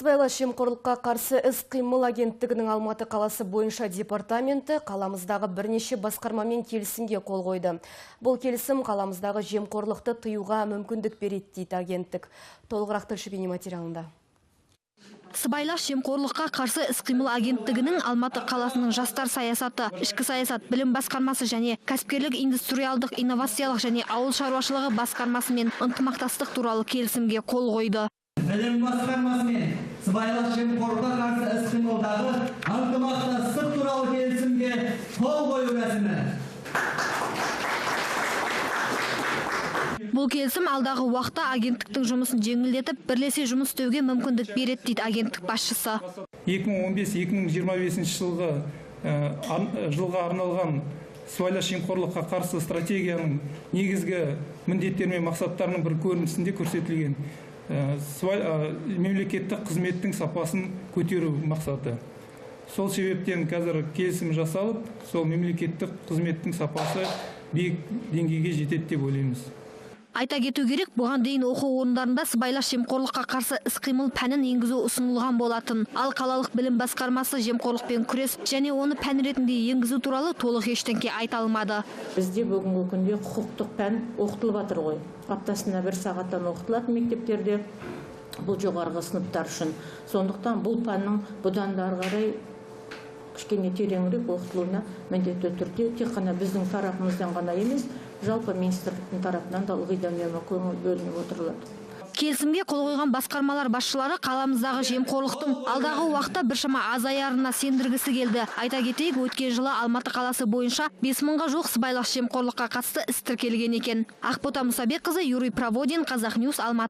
Сыбайлас жемқорлыққа қарсы іс-қимыл агенттігінің Алматы қаласы бойынша департаменті қаламыздағы бірнеше басқармамен келісімге қол қойды. Бұл келісім қаламыздағы жемқорлықты тыюға мүмкіндік береді дейді агенттік. Толығырақ тілші бейнематериалында. Сыбайлас жемқорлыққа қарсы іс-қимыл агенттігінің Алматы қаласының жастар саясаты, ішкі саясат, білім басқармасы және кәсіпкерлік, индустриалдық, инновациялық және ауыл шаруашылығы басқармасымен ынтымақтастық туралы келісімге қол қойды. Білім басқармасымен сыбайлас жемқорлыққа қарсы іс-қимылдағы ынтымақтастық туралы келісімге қол қою рәсімі. Бұл келісім алдағы уақытта агенттіктің жұмысын жеңілдетіп, бірлесе жұмыс істеуге мүмкіндік береді дейді агенттік басшысы. 2015-2025 жылға арналған сыбайлас жемқорлыққа қарсы стратегияның негізгі міндеттері мен мақсаттарының бір көрінісінде көрсетілген мемлекеттік қызметтің сапасын көтеру мақсаты. Сол себептен қазір келісім жасалып, сол мемлекеттік қызметтің сапасы биік деңгейге жетеді деп ойлаймыз. Айта кету керек, бұған дейін оқу орындарында сыбайлас жемқорлыққа қарсы іс-қимыл пәнін енгізу ұсынылған болатын. Ал қалалық білім басқармасы жемқорлықпен күрес және оны пән ретінде енгізу туралы толық ештеңке айта алмады. Бізде бүгінгі күнде құқықтық пән оқытылып жатыр ғой. Аптасына 1 сағаттан оқытылады мектептерде, бұл жоғарғы сыныптар үшін. Сондықтан бұл пәннің бұдан да ары қарай кішкене тереңірек оқытылуына міндетті түрде тек қана біздің тарапымыздан ғана емес, жалпы министрліктің тарапынан да ылғи да көңіл бөлініп отырылады. Келісімге қол қойған басқармалар басшылары қаламыздағы жемқорлықтың алдағы уақытта біршама азаярына сендіргісі келді. Айта кетейік, өткен жылы Алматы қаласы бойынша 5000-ға жуық сыбайлас жемқорлыққа қатысты іс тіркелген екен. Ақбота Мұсабекқызы, Юрий Проводин, Казахньюс, Алматы.